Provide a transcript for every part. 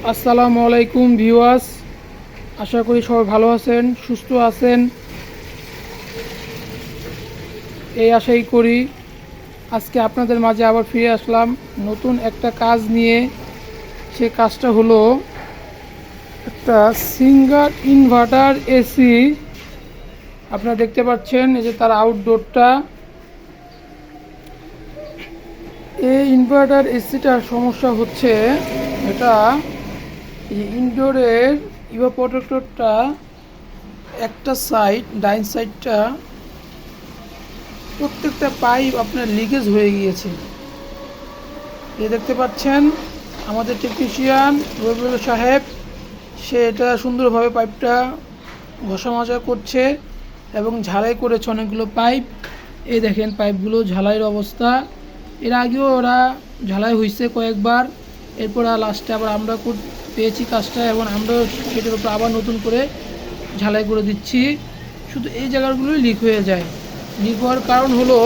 আসসালামু আলাইকুম ভিউয়ার্স, আশা করি সবাই ভালো আছেন, সুস্থ আছেন, এই আশাই করি। আজকে আপনাদের মাঝে আবার ফিরে আসলাম নতুন একটা কাজ নিয়ে। সে কাজটা হলো একটা সিঙ্গার ইনভার্টার এসি। আপনারা দেখতে পাচ্ছেন এই যে তার আউটডোরটা। এই ইনভার্টার এসিটার সমস্যা হচ্ছে এটা ইনডোরের ইভাপোরেটরটা একটা সাইড, ডাইন সাইডটা প্রত্যেকটা পাইপ আপনার লিকেজ হয়ে গিয়েছে। এই দেখতে পাচ্ছেন আমাদের টেকনিশিয়ান রবিউল সাহেব, সে এটা সুন্দরভাবে পাইপটা ঘষা মাজা করছে এবং ঝালাই করেছে অনেকগুলো পাইপ। এই দেখেন পাইপগুলো ঝালাইয়ের অবস্থা। এর আগেও ওরা ঝালাই হয়েছে কয়েকবার, এরপর লাস্টে আবার আমরা পেয়েছি কাজটা এবং আমরাও সেটার উপর আবার নতুন করে ঝালাই করে দিচ্ছি। শুধু এই জায়গাগুলোই লিক হয়ে যায়। লিক হওয়ার কারণ হলো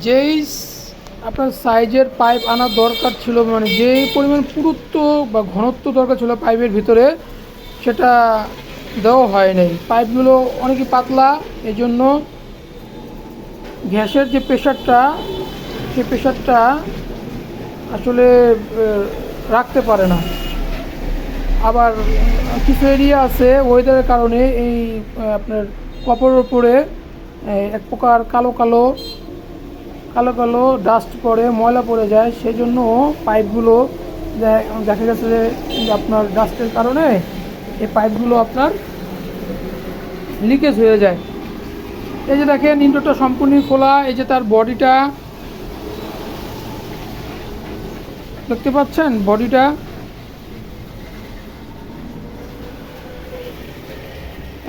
যেই আপনার সাইজের পাইপ আনার দরকার ছিল, মানে যেই পরিমাণ পুরুত্ব বা ঘনত্ব দরকার ছিল পাইপের ভিতরে, সেটা দেওয়া হয় নাই। পাইপগুলো অনেকই পাতলা, এই জন্য গ্যাসের যে প্রেশারটা, সেই প্রেশারটা আসলে রাখতে পারে না। আবার কিছু এরিয়া আছে ওয়েদারের কারণে এই আপনার কপারের উপরে এক প্রকার কালো কালো কালো কালো ডাস্ট পড়ে, ময়লা পড়ে যায়। সেই জন্য পাইপগুলো দেখা গেছে যে আপনার ডাস্টের কারণে এই পাইপগুলো আপনার লিকেজ হয়ে যায়। এই যে দেখেন ইনডোরটা সম্পূর্ণ খোলা, এই যে তার বডিটা দেখতে পাচ্ছেন, বডিটা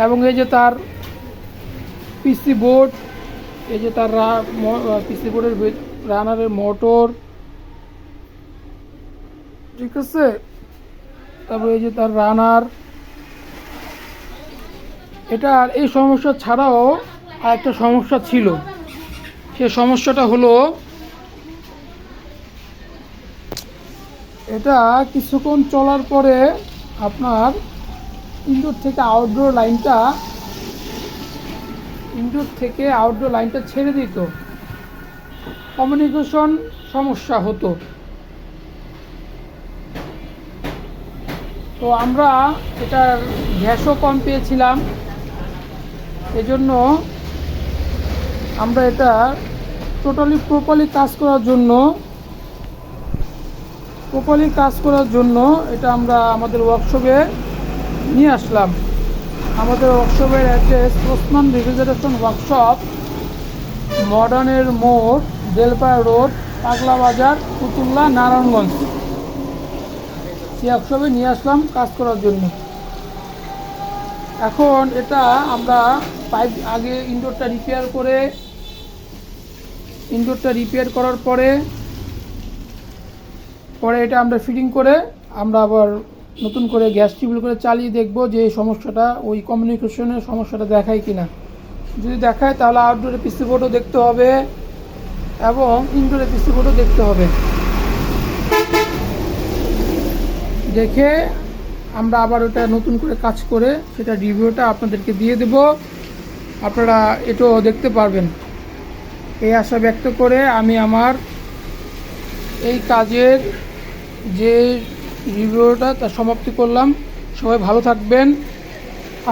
এবং এই যে তার পিসি বোর্ড, এই যে তার পিসি বোর্ডের রানারের মোটর, ঠিক আছে। তারপরে এই যে তার রানার। এটার এই সমস্যা ছাড়াও আর একটা সমস্যা ছিল। সে সমস্যাটা হলো এটা কিছুক্ষণ চলার পরে আপনার ইনডোর থেকে আউটডোর লাইনটা ছেড়ে দিত, কমিউনিকেশন সমস্যা হতো। তো আমরা এটার গ্যাসও কম পেয়েছিলাম, এজন্য আমরা এটা প্রপারলি কাজ করার জন্য এটা আমরা আমাদের ওয়ার্কশপে নিয়ে আসলাম। আমাদের ওয়ার্কশপের অ্যাড্রেস ওসমান রেফ্রিজারেশন ওয়ার্কশপ, মডার্নের মোড়, বেলপাড়া রোড, পাগলা বাজার, কুতুল্লা, নারায়ণগঞ্জ। সেই ওয়ার্কশপে নিয়ে আসলাম কাজ করার জন্য। এখন এটা আমরা পাইপ আগে ইনডোরটা রিপেয়ার করার পরে এটা আমরা ফিটিং করে আমরা আবার নতুন করে গ্যাস টিউবওয়েল করে চালিয়ে দেখব যে এই সমস্যাটা ওই কমিউনিকেশনের সমস্যাটা দেখায় কিনা। যদি দেখায় তাহলে আউটডোরে পিসি বোর্ডও দেখতে হবে এবং ইনডোরে পিসি বোর্ডও দেখতে হবে। দেখে আমরা আবার ওটা নতুন করে কাজ করে সেটা রিভিউটা আপনাদেরকে দিয়ে দেব, আপনারা এটাও দেখতে পারবেন। এই আশা ব্যক্ত করে আমি আমার এই কাজের যে রিভিউটা তার সমাপ্তি করলাম। সবাই ভালো থাকবেন।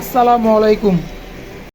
আসসালামু আলাইকুম।